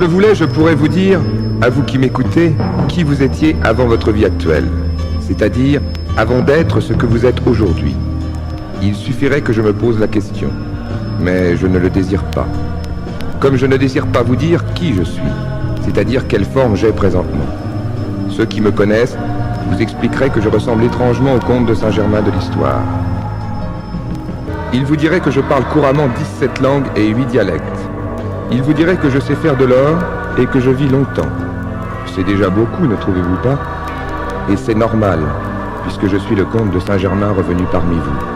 le voulais, je pourrais vous dire, à vous qui m'écoutez, qui vous étiez avant votre vie actuelle, c'est-à-dire avant d'être ce que vous êtes aujourd'hui. Il suffirait que je me pose la question, mais je ne le désire pas. Comme je ne désire pas vous dire qui je suis, c'est-à-dire quelle forme j'ai présentement. Ceux qui me connaissent vous expliqueraient que je ressemble étrangement au comte de Saint-Germain de l'Histoire. Ils vous diraient que je parle couramment 17 langues et 8 dialectes. Ils vous diraient que je sais faire de l'or et que je vis longtemps. C'est déjà beaucoup, ne trouvez-vous pas? Et c'est normal, puisque je suis le comte de Saint-Germain revenu parmi vous.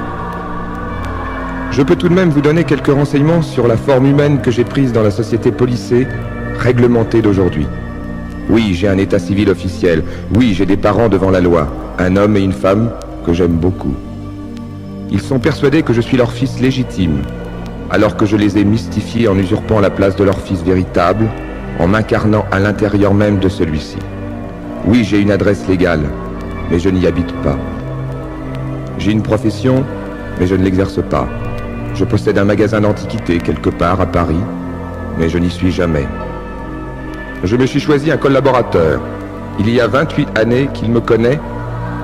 Je peux tout de même vous donner quelques renseignements sur la forme humaine que j'ai prise dans la société policée, réglementée d'aujourd'hui. Oui, j'ai un état civil officiel. Oui, j'ai des parents devant la loi, un homme et une femme que j'aime beaucoup. Ils sont persuadés que je suis leur fils légitime, alors que je les ai mystifiés en usurpant la place de leur fils véritable, en m'incarnant à l'intérieur même de celui-ci. Oui, j'ai une adresse légale, mais je n'y habite pas. J'ai une profession, mais je ne l'exerce pas. Je possède un magasin d'antiquités quelque part à Paris, mais je n'y suis jamais. Je me suis choisi un collaborateur. Il y a 28 années qu'il me connaît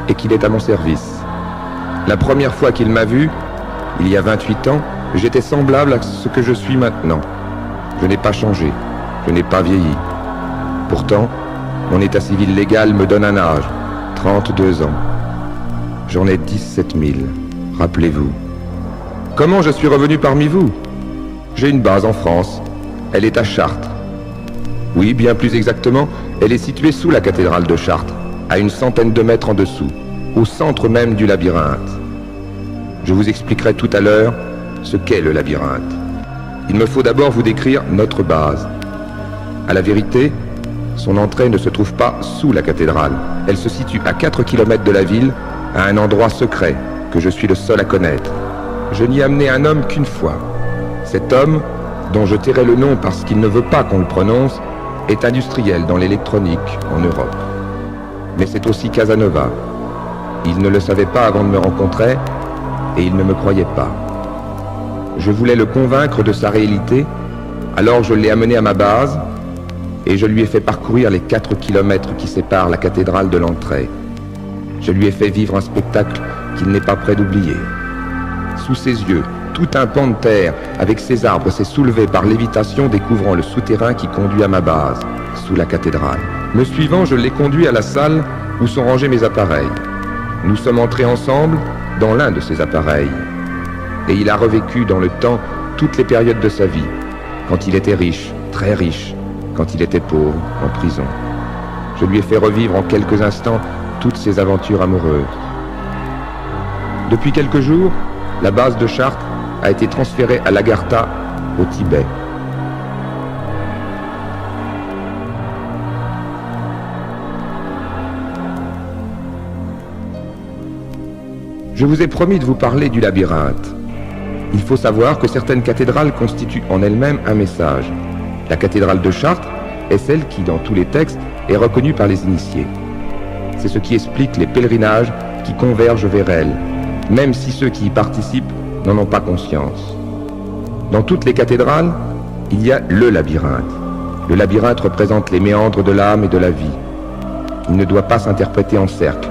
et qu'il est à mon service. La première fois qu'il m'a vu, il y a 28 ans, j'étais semblable à ce que je suis maintenant. Je n'ai pas changé, je n'ai pas vieilli. Pourtant, mon état civil légal me donne un âge, 32 ans. J'en ai 17 000, rappelez-vous. Comment je suis revenu parmi vous? J'ai une base en France, elle est à Chartres. Oui, bien plus exactement, elle est située sous la cathédrale de Chartres, à une centaine de mètres en dessous, au centre même du labyrinthe. Je vous expliquerai tout à l'heure ce qu'est le labyrinthe. Il me faut d'abord vous décrire notre base. À la vérité, son entrée ne se trouve pas sous la cathédrale. Elle se situe à 4 km de la ville, à un endroit secret que je suis le seul à connaître. Je n'y ai amené un homme qu'une fois. Cet homme, dont je tairai le nom parce qu'il ne veut pas qu'on le prononce, est industriel dans l'électronique en Europe. Mais c'est aussi Casanova. Il ne le savait pas avant de me rencontrer et il ne me croyait pas. Je voulais le convaincre de sa réalité, alors je l'ai amené à ma base et je lui ai fait parcourir les 4 kilomètres qui séparent la cathédrale de l'entrée. Je lui ai fait vivre un spectacle qu'il n'est pas prêt d'oublier. Sous ses yeux, tout un pan de terre avec ses arbres s'est soulevé par lévitation, découvrant le souterrain qui conduit à ma base, sous la cathédrale. Me suivant, je l'ai conduit à la salle où sont rangés mes appareils. Nous sommes entrés ensemble dans l'un de ces appareils. Et il a revécu dans le temps toutes les périodes de sa vie, quand il était riche, très riche, quand il était pauvre, en prison. Je lui ai fait revivre en quelques instants toutes ses aventures amoureuses. Depuis quelques jours, la base de Chartres a été transférée à Lagartha, au Tibet. Je vous ai promis de vous parler du labyrinthe. Il faut savoir que certaines cathédrales constituent en elles-mêmes un message. La cathédrale de Chartres est celle qui, dans tous les textes, est reconnue par les initiés. C'est ce qui explique les pèlerinages qui convergent vers elle, même si ceux qui y participent n'en ont pas conscience. Dans toutes les cathédrales, il y a le labyrinthe. Le labyrinthe représente les méandres de l'âme et de la vie. Il ne doit pas s'interpréter en cercle,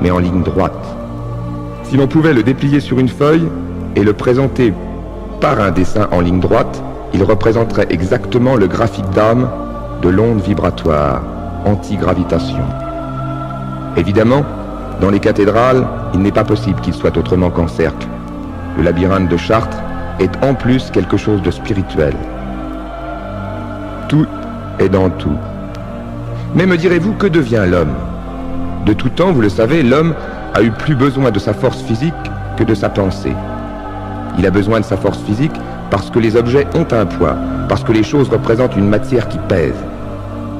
mais en ligne droite. Si l'on pouvait le déplier sur une feuille et le présenter par un dessin en ligne droite, il représenterait exactement le graphique d'âme de l'onde vibratoire, anti-gravitation. Évidemment, dans les cathédrales, il n'est pas possible qu'il soit autrement qu'en cercle. Le labyrinthe de Chartres est en plus quelque chose de spirituel. Tout est dans tout. Mais me direz-vous, que devient l'homme? De tout temps, vous le savez, l'homme a eu plus besoin de sa force physique que de sa pensée. Il a besoin de sa force physique parce que les objets ont un poids, parce que les choses représentent une matière qui pèse.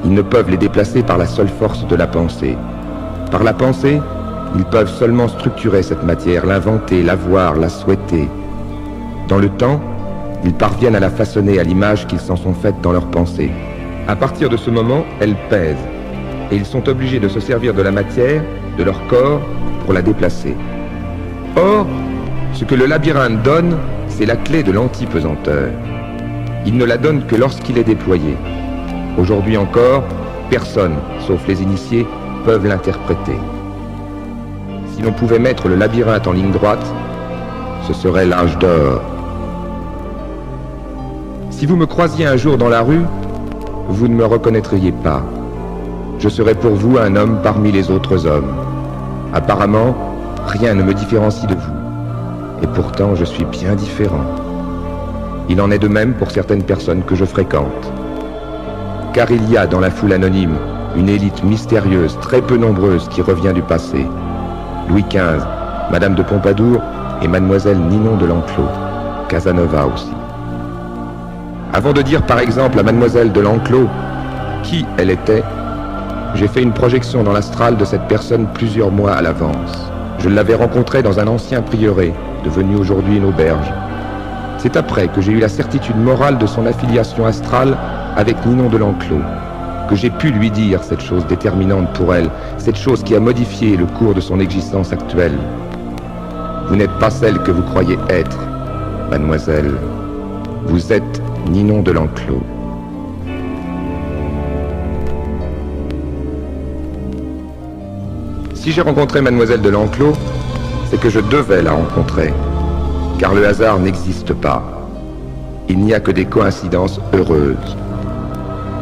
Ils ne peuvent les déplacer par la seule force de la pensée. Par la pensée, ils peuvent seulement structurer cette matière, l'inventer, la voir, la souhaiter. Dans le temps, ils parviennent à la façonner à l'image qu'ils s'en sont faites dans leur pensée. À partir de ce moment, elle pèse, et ils sont obligés de se servir de la matière, de leur corps, pour la déplacer. Or, ce que le labyrinthe donne, c'est la clé de l'antipesanteur. Il ne la donne que lorsqu'il est déployé. Aujourd'hui encore, personne, sauf les initiés, peuvent l'interpréter. Si l'on pouvait mettre le labyrinthe en ligne droite, ce serait l'âge d'or. Si vous me croisiez un jour dans la rue, vous ne me reconnaîtriez pas. Je serais pour vous un homme parmi les autres hommes. Apparemment, rien ne me différencie de vous. Et pourtant, je suis bien différent. Il en est de même pour certaines personnes que je fréquente. Car il y a dans la foule anonyme une élite mystérieuse, très peu nombreuse, qui revient du passé. Louis XV, Madame de Pompadour et Mademoiselle Ninon de l'Enclos, Casanova aussi. Avant de dire par exemple à Mademoiselle de l'Enclos qui elle était, j'ai fait une projection dans l'astral de cette personne plusieurs mois à l'avance. Je l'avais rencontrée dans un ancien prieuré, devenu aujourd'hui une auberge. C'est après que j'ai eu la certitude morale de son affiliation astrale avec Ninon de l'Enclos, que j'ai pu lui dire cette chose déterminante pour elle, cette chose qui a modifié le cours de son existence actuelle. Vous n'êtes pas celle que vous croyez être, mademoiselle. Vous êtes Ninon de l'Enclos. Si j'ai rencontré mademoiselle de l'Enclos, c'est que je devais la rencontrer, car le hasard n'existe pas. Il n'y a que des coïncidences heureuses.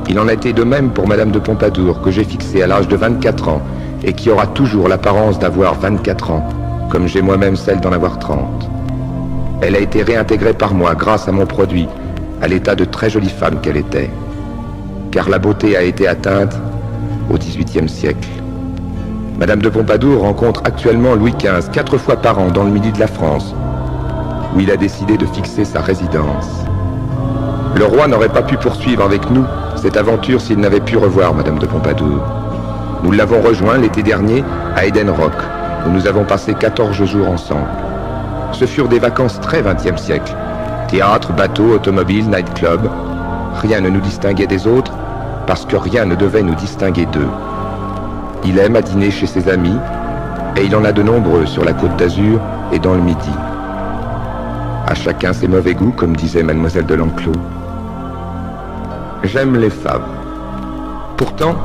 Il en a été de même pour Madame de Pompadour, que j'ai fixée à l'âge de 24 ans, et qui aura toujours l'apparence d'avoir 24 ans, comme j'ai moi-même celle d'en avoir 30. Elle a été réintégrée par moi grâce à mon produit, à l'état de très jolie femme qu'elle était. Car la beauté a été atteinte au XVIIIe siècle. Madame de Pompadour rencontre actuellement Louis XV 4 fois par an dans le midi de la France, où il a décidé de fixer sa résidence. Le roi n'aurait pas pu poursuivre avec nous cette aventure s'il n'avait pu revoir Madame de Pompadour. Nous l'avons rejoint l'été dernier à Eden Rock, où nous avons passé 14 jours ensemble. Ce furent des vacances très 20e siècle. Théâtre, bateau, automobile, nightclub. Rien ne nous distinguait des autres, parce que rien ne devait nous distinguer d'eux. Il aime à dîner chez ses amis, et il en a de nombreux sur la Côte d'Azur et dans le Midi. À chacun ses mauvais goûts, comme disait Mademoiselle de l'Enclos. J'aime les femmes. Pourtant,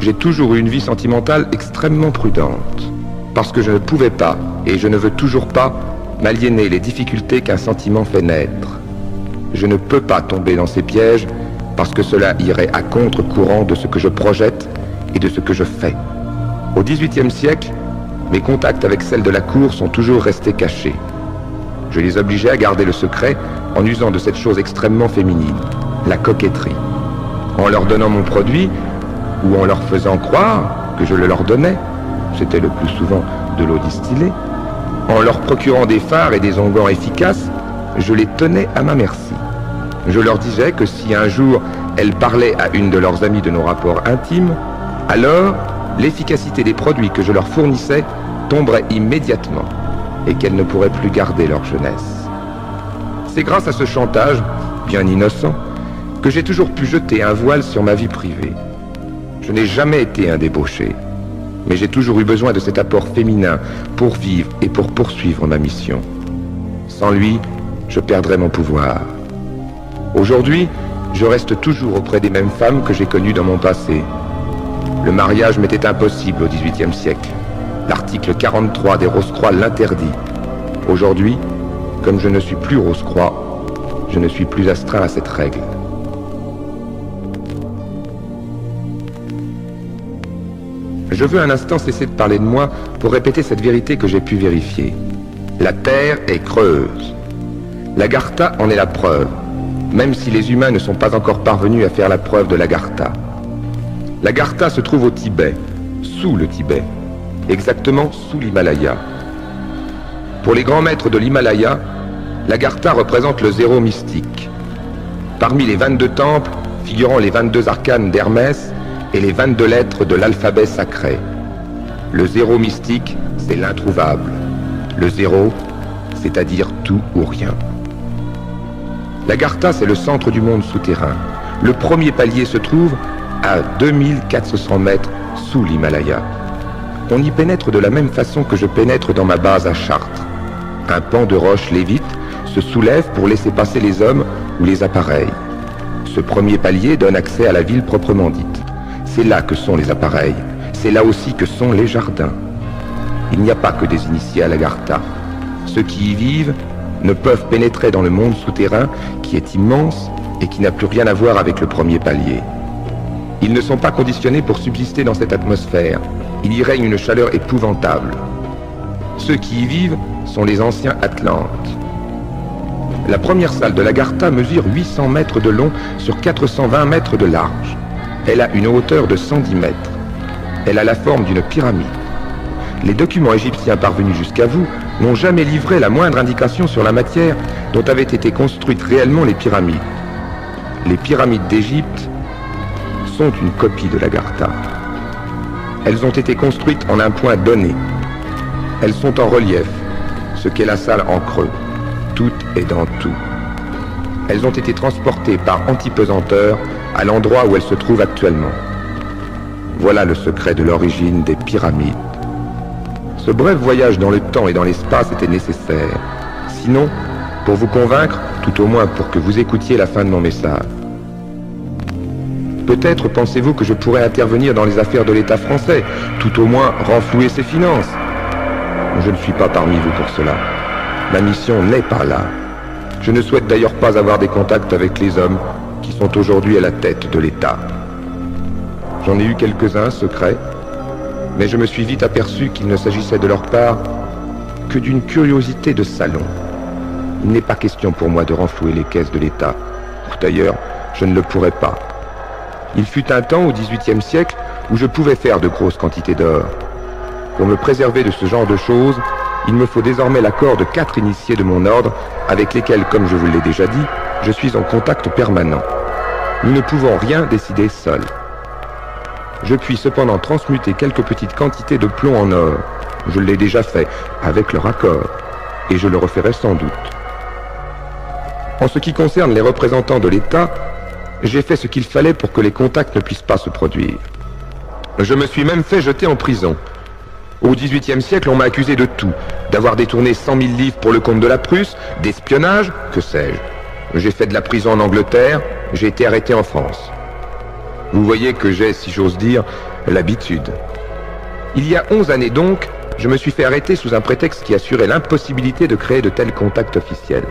j'ai toujours eu une vie sentimentale extrêmement prudente, parce que je ne pouvais pas, et je ne veux toujours pas, m'aliéner les difficultés qu'un sentiment fait naître. Je ne peux pas tomber dans ces pièges, parce que cela irait à contre-courant de ce que je projette et de ce que je fais. Au XVIIIe siècle, mes contacts avec celles de la cour sont toujours restés cachés. Je les obligeais à garder le secret en usant de cette chose extrêmement féminine, la coquetterie. En leur donnant mon produit, ou en leur faisant croire que je le leur donnais, c'était le plus souvent de l'eau distillée, en leur procurant des fards et des onguents efficaces, je les tenais à ma merci. Je leur disais que si un jour elles parlaient à une de leurs amies de nos rapports intimes, alors l'efficacité des produits que je leur fournissais tomberait immédiatement et qu'elles ne pourraient plus garder leur jeunesse. C'est grâce à ce chantage, bien innocent, que j'ai toujours pu jeter un voile sur ma vie privée. Je n'ai jamais été un débauché, mais j'ai toujours eu besoin de cet apport féminin pour vivre et pour poursuivre ma mission. Sans lui, je perdrais mon pouvoir. Aujourd'hui, je reste toujours auprès des mêmes femmes que j'ai connues dans mon passé. Le mariage m'était impossible au XVIIIe siècle. L'article 43 des Rose-Croix l'interdit. Aujourd'hui, comme je ne suis plus Rose-Croix, je ne suis plus astreint à cette règle. Je veux un instant cesser de parler de moi pour répéter cette vérité que j'ai pu vérifier. La Terre est creuse. L'Agartha en est la preuve, même si les humains ne sont pas encore parvenus à faire la preuve de l'Agartha. L'Agartha se trouve au Tibet, sous le Tibet, exactement sous l'Himalaya. Pour les grands maîtres de l'Himalaya, l'Agartha représente le zéro mystique. Parmi les 22 temples figurant les 22 arcanes d'Hermès et les 22 lettres de l'alphabet sacré. Le zéro mystique, c'est l'introuvable. Le zéro, c'est-à-dire tout ou rien. L'Agartha, c'est le centre du monde souterrain. Le premier palier se trouve à 2400 mètres sous l'Himalaya. On y pénètre de la même façon que je pénètre dans ma base à Chartres. Un pan de roche lévite se soulève pour laisser passer les hommes ou les appareils. Ce premier palier donne accès à la ville proprement dite. C'est là que sont les appareils. C'est là aussi que sont les jardins. Il n'y a pas que des initiés à l'Agartha. Ceux qui y vivent ne peuvent pénétrer dans le monde souterrain qui est immense et qui n'a plus rien à voir avec le premier palier. Ils ne sont pas conditionnés pour subsister dans cette atmosphère. Il y règne une chaleur épouvantable. Ceux qui y vivent sont les anciens Atlantes. La première salle de l'Agartha mesure 800 mètres de long sur 420 mètres de large. Elle a une hauteur de 110 mètres. Elle a la forme d'une pyramide. Les documents égyptiens parvenus jusqu'à vous n'ont jamais livré la moindre indication sur la matière dont avaient été construites réellement les pyramides. Les pyramides d'Égypte sont une copie de l'Agartha. Elles ont été construites en un point donné. Elles sont en relief, ce qu'est la salle en creux. Tout est dans tout. Elles ont été transportées par antipesanteur à l'endroit où elles se trouvent actuellement. Voilà le secret de l'origine des pyramides. Ce bref voyage dans le temps et dans l'espace était nécessaire. Sinon, pour vous convaincre, tout au moins pour que vous écoutiez la fin de mon message. Peut-être pensez-vous que je pourrais intervenir dans les affaires de l'État français, tout au moins renflouer ses finances. Je ne suis pas parmi vous pour cela. Ma mission n'est pas là. Je ne souhaite d'ailleurs pas avoir des contacts avec les hommes qui sont aujourd'hui à la tête de l'État. J'en ai eu quelques-uns secrets, mais je me suis vite aperçu qu'il ne s'agissait de leur part que d'une curiosité de salon. Il n'est pas question pour moi de renflouer les caisses de l'État. D'ailleurs, je ne le pourrais pas. Il fut un temps au XVIIIe siècle où je pouvais faire de grosses quantités d'or. Pour me préserver de ce genre de choses, il me faut désormais l'accord de 4 initiés de mon ordre, avec lesquels, comme je vous l'ai déjà dit, je suis en contact permanent. Nous ne pouvons rien décider seuls. Je puis cependant transmuter quelques petites quantités de plomb en or. Je l'ai déjà fait, avec leur accord, et je le referai sans doute. En ce qui concerne les représentants de l'État, j'ai fait ce qu'il fallait pour que les contacts ne puissent pas se produire. Je me suis même fait jeter en prison. Au XVIIIe siècle, on m'a accusé de tout, d'avoir détourné 100 000 livres pour le compte de la Prusse, d'espionnage, que sais-je. J'ai fait de la prison en Angleterre, j'ai été arrêté en France. Vous voyez que j'ai, si j'ose dire, l'habitude. Il y a 11 années donc, je me suis fait arrêter sous un prétexte qui assurait l'impossibilité de créer de tels contacts officiels.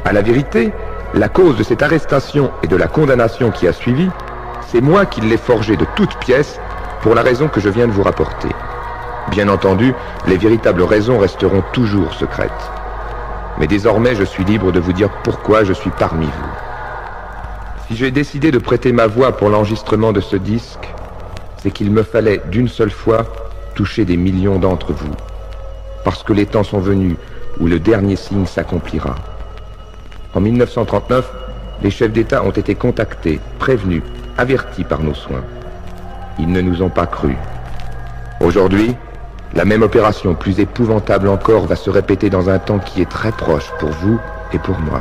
À la vérité, la cause de cette arrestation et de la condamnation qui a suivi, c'est moi qui l'ai forgée de toutes pièces pour la raison que je viens de vous rapporter. Bien entendu, les véritables raisons resteront toujours secrètes. Mais désormais, je suis libre de vous dire pourquoi je suis parmi vous. Si j'ai décidé de prêter ma voix pour l'enregistrement de ce disque, c'est qu'il me fallait d'une seule fois toucher des millions d'entre vous. Parce que les temps sont venus où le dernier signe s'accomplira. En 1939, les chefs d'État ont été contactés, prévenus, avertis par nos soins. Ils ne nous ont pas cru. Aujourd'hui, la même opération, plus épouvantable encore, va se répéter dans un temps qui est très proche pour vous et pour moi.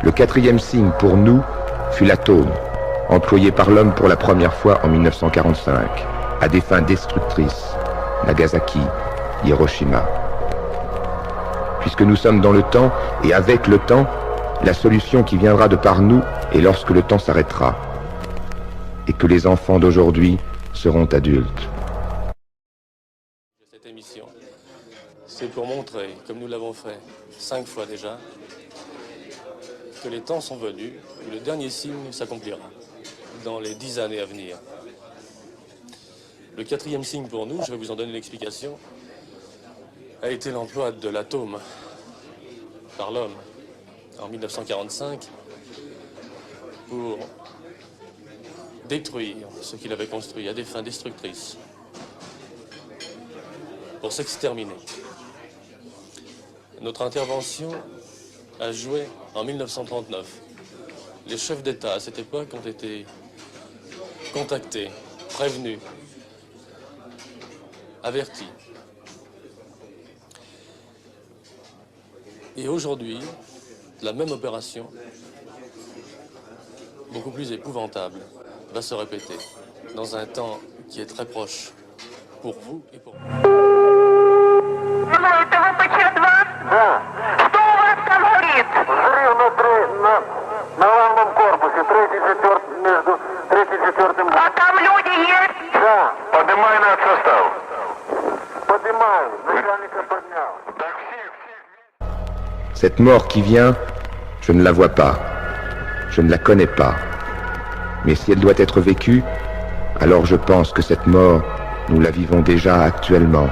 Le 4e signe pour nous fut l'atome, employé par l'homme pour la première fois en 1945, à des fins destructrices, Nagasaki, Hiroshima. Puisque nous sommes dans le temps, et avec le temps, la solution qui viendra de par nous est lorsque le temps s'arrêtera, et que les enfants d'aujourd'hui seront adultes. Cette émission, c'est pour montrer, comme nous l'avons fait 5 fois déjà, que les temps sont venus où le dernier signe s'accomplira dans les 10 années à venir. Le 4e signe pour nous, je vais vous en donner l'explication, a été l'emploi de l'atome par l'homme en 1945 pour détruire ce qu'il avait construit à des fins destructrices, pour s'exterminer. Notre intervention a joué en 1939. Les chefs d'État à cette époque ont été contactés, prévenus, avertis. Et aujourd'hui, la même opération, beaucoup plus épouvantable, va se répéter dans un temps qui est très proche pour vous et pour moi. Да. Что у вас там горит? Взрыв На главном корпусе, третий, четвертый, между третьим и четвертым. А там люди есть? Да, Поднимай на состав. поднимаю, начальника поднял. Так всех. Cette mort qui vient, je ne la vois pas. Je ne la connais pas. Mais si elle doit être vécue, alors je pense que cette mort, nous la vivons déjà actuellement.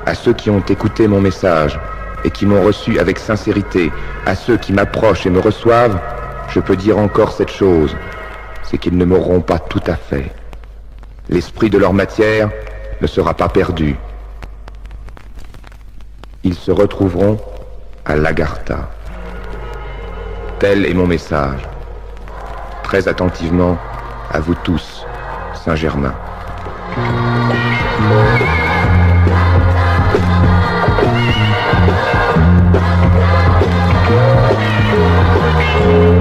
À ceux qui ont écouté mon message et qui m'ont reçu avec sincérité, à ceux qui m'approchent et me reçoivent, je peux dire encore cette chose, c'est qu'ils ne mourront pas tout à fait. L'esprit de leur matière ne sera pas perdu. Ils se retrouveront à l'Agartha. Tel est mon message. Très attentivement, à vous tous, Saint-Germain. Thank you.